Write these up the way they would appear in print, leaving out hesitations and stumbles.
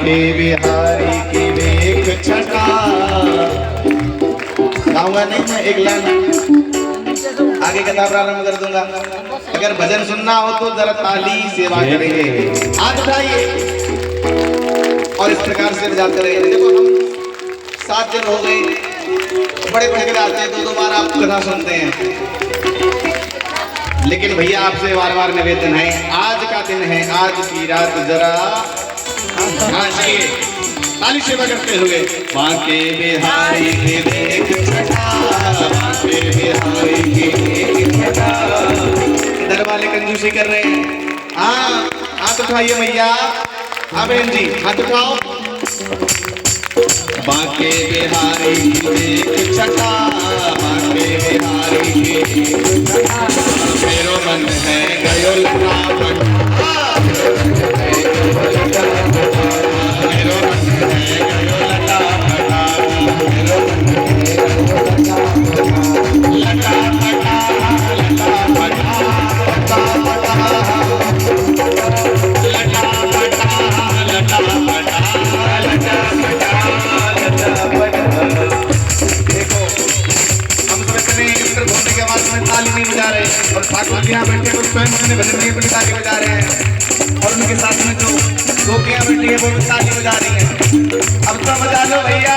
बांके बिहारी की देख छटा। गाऊंगा नहीं मैं, एक लाइन आगे कथा प्रारंभ कर दूंगा। अगर भजन सुनना हो तो जरा ताली सेवा करेंगे, हाथ उठाइए और इस प्रकार से बजाते रहिए। देखो हम 7 दिन हो गए, बड़े बड़े आते हैं, 2-2 बार आप कथा सुनते हैं, लेकिन भैया आपसे बार बार निवेदन है, आज का दिन है, आज की रात जरा ताली सेवा करते हुए बांके बिहारी की देख छटा, बांके बिहारी की देख छटा। इधर वाले कंजूसी कर रहे हैं। हाँ हाथ उठाइए भैया, हाँ बहन जी हाथ उठाओ। बांके बिहारी की देख छटा, बांके बिहारी की देख छटा। मेरो मन है गयो लगा पटा, मेरो मन है गयो लगा पटा, मेरो मन है लगा पटा, लगा पटा, लगा पटा, लगा पटा, लगा पटा, लगा पटा। देखो हम सब इतने इंद्र घूमने के बाद में ताली नहीं बजा रहे, और ठाकुर जी यहाँ बैठे तो स्वयं अपने भजन में अपनी ताली बजा रहे हैं, और उनके साथ में जो गोपियाँ बैठी है वो भी ताली बजा रही हैं। अब तो बजा लो भैया।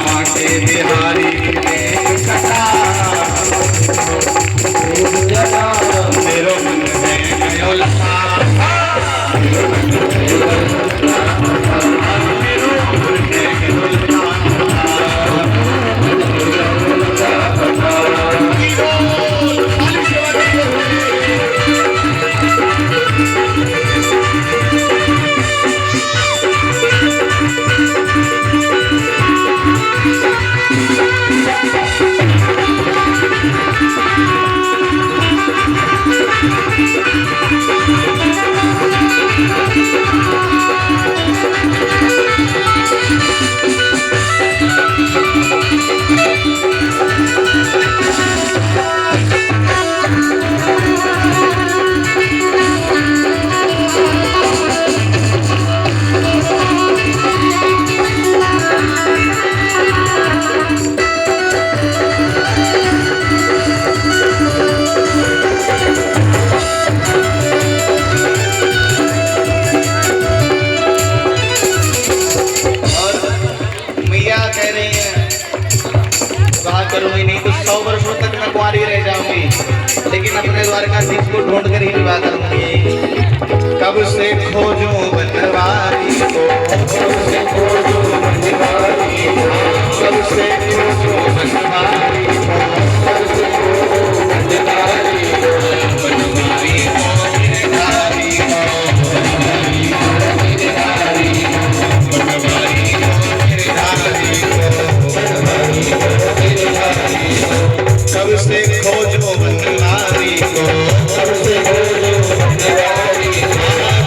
बांके बिहारी की देख छटा, मेरो मन है गयो लगा, मेरो मन है गयो लगा, मेरो मन है गयो लगा। करूंगी नहीं तो 100 वर्षों तक मैं कुंवारी रह जाऊंगी, लेकिन अपने द्वारकाधीश को ढूंढ कर ही विवाह करूंगी। कब से खोजूं बनवारी को, कब से खोजूं बनवारी को, कब से खोजूं बनवारी को, कब से खोजूं बनवारी को, बनवारी को गिरधारी को, बनवारी को गिरधारी को, बनवारी को गिरधारी को, बनवारी को गिरधारी को। कब से खोजो बनवारी को, कब से खोजो बनवारी को,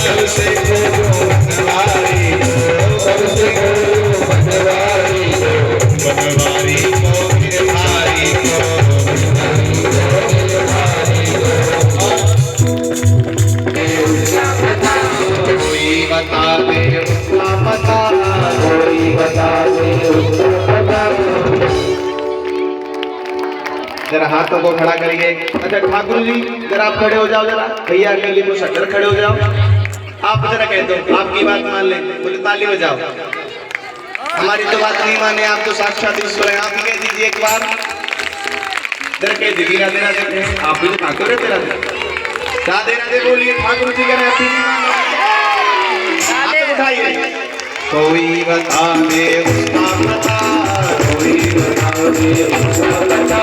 कब से खोजो बनवारी को, कब से खोजो बनवारी को, बनवारी को गिरधारी को, बनवारी को गिरधारी को। कोई बता दे उसका पता, कोई बता दे उसका पता। जरा हाथों को खड़ा करिए। अच्छा ठाकुर जी जरा आप खड़े हो जाओ, जरा भैया के लिए कुछ अगर खड़े हो जाओ। आप जरा कह दो, आपकी बात मान ले, बोले ताली बजाओ। हमारी तो बात नहीं माने, आप तो साक्षात ईश्वर हैं। आप ही कह दीजिए एक बार, जरा कह दीजिए राधे राधे। आप भी तो ठाकुर है, तेरा राधे राधे बोलिए। ठाकुर जी कह रहे हैं उठाइए। कोई बता दे उसका पता, कोई बता दे उसका पता।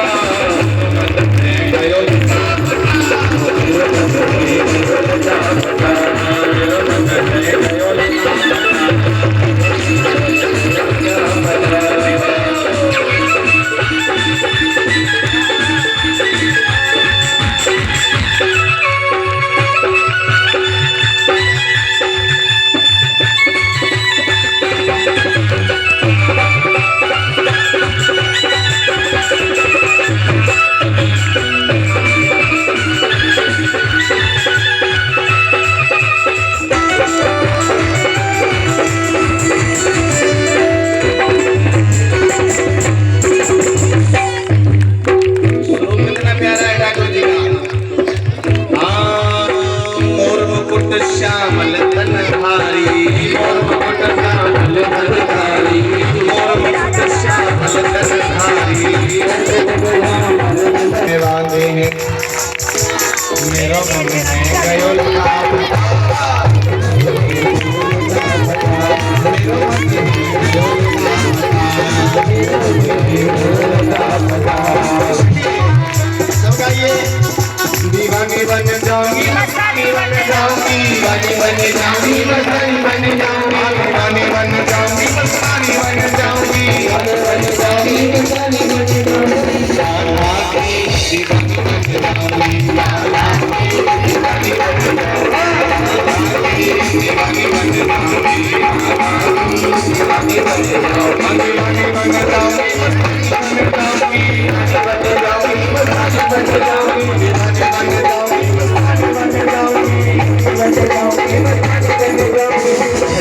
तन भारी, मोर मुकुट श्यामल तन धारी, मोर मुकुट श्यामल तन धारी। वादे हैं मेरो मन में गयो लाभ, मेरो मन में गयो सब गाइए। दीवानी बन जाऊंगी, मस्तानी बन जाऊंगी, दीवानी बन जाऊंगी, मस्तानी बन जाऊंगी, दीवानी बन जाऊंगी, मस्तानी बन जाऊंगी, दीवानी बन जाऊंगी, मस्तानी बन जाऊंगी, दीवानी बन जाऊंगी, दीवानी बन जाऊंगी, दीवानी बन जाऊंगी, दीवानी बन जाऊंगी,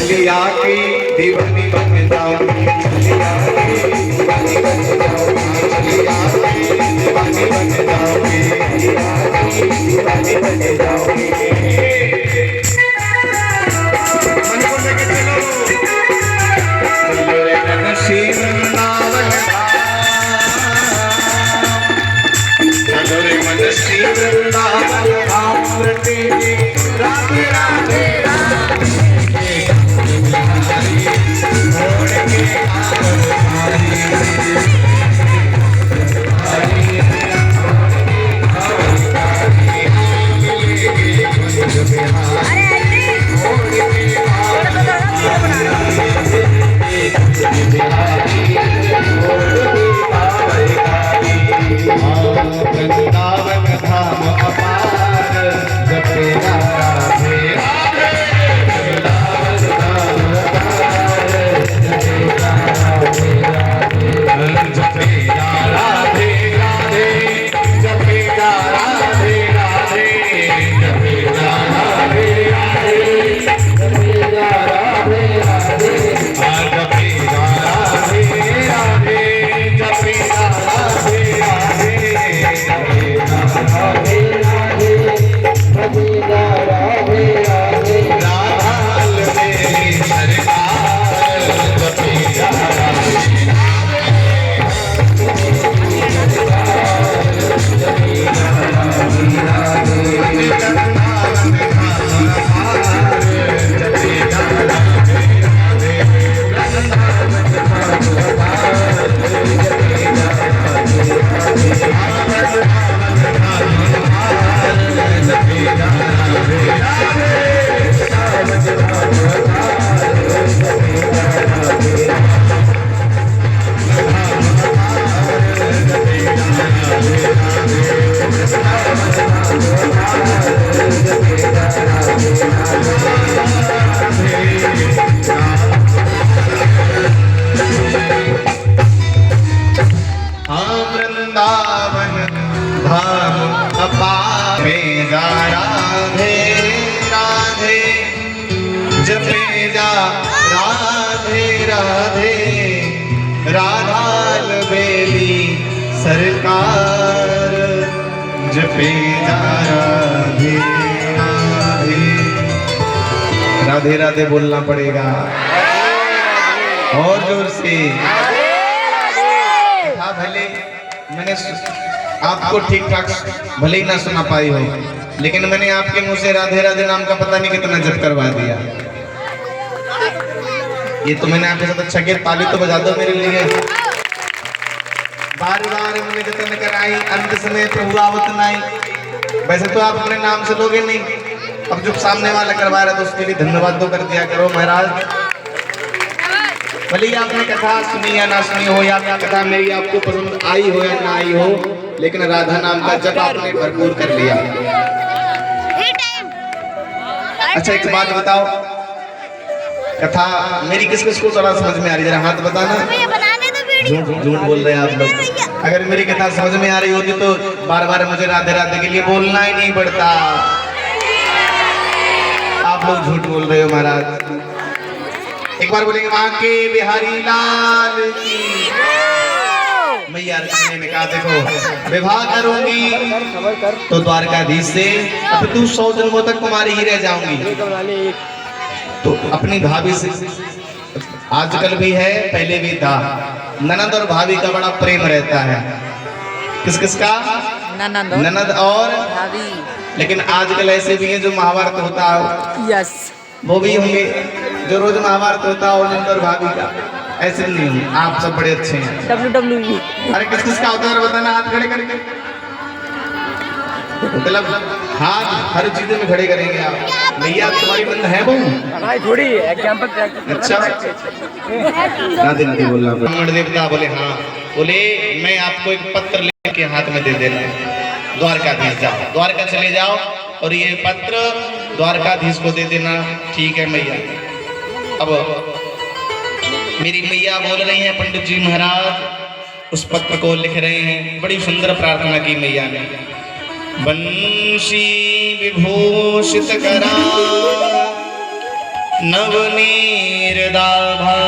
छलिया की दीवानी बन जाऊंगी, छलिया की दीवानी बन जाऊंगी, छलिया की दीवानी बन जाऊंगी, छलिया की दीवानी बन जाऊंगी। मणिपुर लेके चलो, चलो रे नरसी वृंदावन चलो रे मनसी वृंदावन धाम रटेंगे, राधे राधे राधे छोड़ के वृंदावन धाम अपार जपेगा राधे राधे, वृंदावन धाम अपार जपेगा राधे राधे, जपेगा राधे राधे, जपेगा राधे राधे, जपेगा राधे राधे, जपेगा राधे राधे, जपेगा राधे राधे, जपेगा राधे राधे, राधे राधे, भजेगा राधे राधे, राधाल मेरी सरकार जपेगा राधे वृंदावन धाम अपार मेरा राधे राधे, जपेगा राधे राधे, राधाल बेली सरकार जपेगा राधे राधे। राधे राधे बोलना पड़ेगा और जोर से। हाँ भले मैंने आपको ठीक ठाक भले ही ना सुना पाई हो, लेकिन मैंने आपके मुंह से राधे राधे नाम का पता नहीं कितना जप करवा दिया। ये तो मैंने आपके साथ अच्छा गीत, ताली तो बजा दो मेरे लिए। बार बार मैंने जतन कराई, अंत समय प्रभु आवत नहीं। वैसे तो आप अपने नाम से लोगे नहीं, अब जो सामने वाला करवा रहा है तो उसके लिए धन्यवाद तो कर दिया करो महाराज। भले ही आपने कथा सुनी या ना सुनी हो, या कथा मेरी आपको पसंद आई हो या ना आई हो, लेकिन राधा नाम का जप आपने भरपूर कर लिया। अच्छा एक बात बताओ, कथा मेरी किस किस को थोड़ा समझ में आ रही है? जरा हाथ बताना। झूठ बोल रहे हैं आप लोग। अगर मेरी कथा समझ में आ रही होती तो बार बार मुझे राधे राधे के लिए बोलना ही नहीं पड़ता। आप लोग झूठ बोल रहे हो महाराज। एक बार बोलेंगे वहां के बिहारी लाल की मैया ने कहा देखो विवाह करूंगी तो द्वारकाधीश से अब तू 100 जन्मों तक कुमारी ही रह जाऊंगी। तो अपनी भाभी से आजकल भी है, पहले भी था, ननद और भाभी का बड़ा प्रेम रहता है। किस किस का? ननद और भाभी। लेकिन आजकल ऐसे भी हैं जो महाभारत होता है, यस, वो भी होंगे जो रोज महाभारत होता है ननद और भाभी का। ऐसे नहीं होंगे, आप सब बड़े अच्छे हैं। WWE। अरे किस किस का होता है बताना, हाथ खड़े करके। मतलब हाथ हर चीज में खड़े करेंगे आप। भैया तुम्हारी बंद है बहू? थोड़ी एग्जांपल। अच्छा ना दे बोल रहा हूँ। देवता बोले हाँ, बोले मैं आपको एक पत्र लेके हाथ में दे देना, द्वारकाधीश जाओ, द्वारका चले जाओ और ये पत्र द्वारकाधीश को दे देना। ठीक है मैया। अब मेरी मैया बोल रही है, पंडित जी महाराज उस पत्र को लिख रहे हैं। बड़ी सुंदर प्रार्थना की मैया ने। बंशी विभूषित करा नवनीरदाभा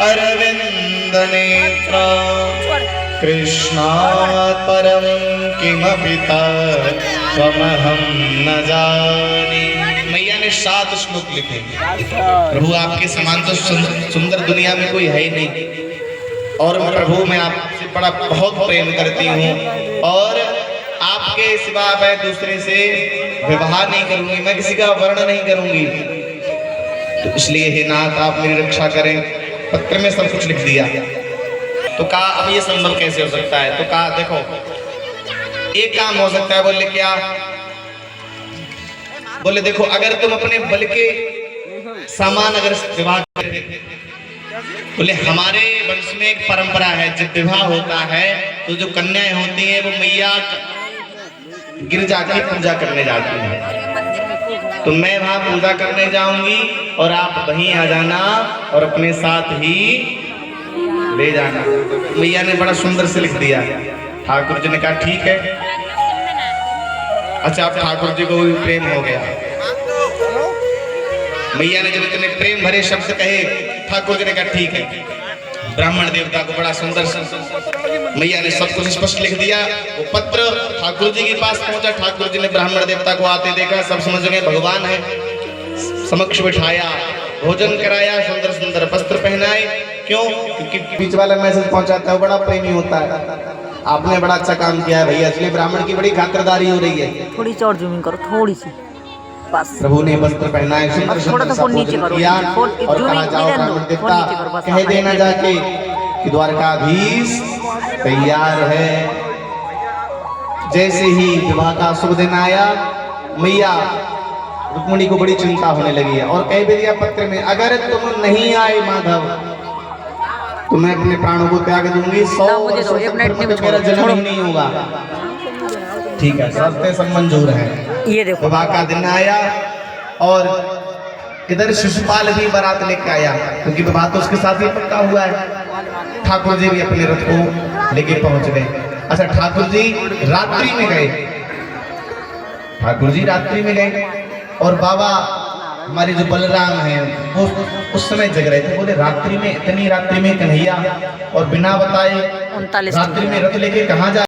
अरविंद नेत्र कृष्णात् परं किमपि तत्त्वमहं न जाने। मैया ने 7 श्लोक लिखे। प्रभु आपके समान तो सुंदर दुनिया में कोई है ही नहीं, और प्रभु मैं आपसे बड़ा बहुत प्रेम करती हूँ, और आपके सिवा मैं दूसरे से विवाह नहीं करूंगी, मैं किसी का वर्ण नहीं करूंगी। तो इसलिए हे नाथ आप मेरी रक्षा करें। पत्र में सब कुछ लिख दिया। तो कहा अब ये संभव कैसे हो सकता है? तो कहा देखो एक काम हो सकता है। बोले क्या? बोले देखो अगर तुम अपने बल के समान अगर विवाह करें, बोले हमारे वंश में एक परंपरा है, जब विवाह होता है तो जो कन्याएं होती हैं वो मैया गिरजा की पूजा करने जाती हैं। तो मैं वहां पूजा करने जाऊंगी और आप वहीं आ जाना और अपने साथ ही ले जाना। मैया ने बड़ा सुंदर से लिख दिया। ठाकुर जी ने कहा ठीक है। अच्छा अब ठाकुर जी को भी प्रेम हो गया। मैया ने जब इतने प्रेम भरे शब्द कहे, ठाकुर जी ने कहा ठीक है। ब्राह्मण देवता को बड़ा सुंदर मैया ने सब कुछ स्पष्ट लिख दिया। वो पत्र ठाकुर जी के पास पहुंचा। ठाकुर जी ने ब्राह्मण देवता को आते देखा, सब समझ गए भगवान है। समक्ष बिठाया, भोजन कराया, सुंदर सुंदर वस्त्र पहनाए। क्यों? क्योंकि बीच वाला मैसेज पहुंचाता है, बड़ा प्रेमी होता है। आपने बड़ा अच्छा काम किया है भैया, इसलिए ब्राह्मण की बड़ी खातिरदारी हो रही है। थोड़ी सी और जूमिंग करो, थोड़ी सी बस। प्रभु ने वस्त्र पहनाए, थोड़ा सा फोन नीचे करो, और कहा जाओ ब्राह्मण देवता कह देना जाके कि द्वारकाधीश तैयार है। जैसे ही विवाह का शुभ दिन आया, मैया रुक्मिणी को बड़ी चिंता होने लगी है और कह भी दिया पत्र में, अगर तुम नहीं आए माधव तो मैं अपने प्राणों को त्याग दूंगी। 100 वर्षों तक मेरा जन्म ही नहीं होगा। ठीक है, सबसे सब मंजूर है। ये देखो विवाह का दिन आया और इधर शिशुपाल भी बारात लेकर आया, क्योंकि विवाह तो उसके साथ ही पक्का हुआ है। ठाकुर जी भी अपने रथ को लेके पहुंच गए। अच्छा ठाकुर जी रात्रि में गए। ठाकुर जी रात्रि में गए और बाबा हमारे जो बलराम हैं वो उस समय जग रहे थे। बोले रात्रि में, इतनी रात्रि में कन्हैया और बिना बताए रात्रि में रथ लेके कहाँ जा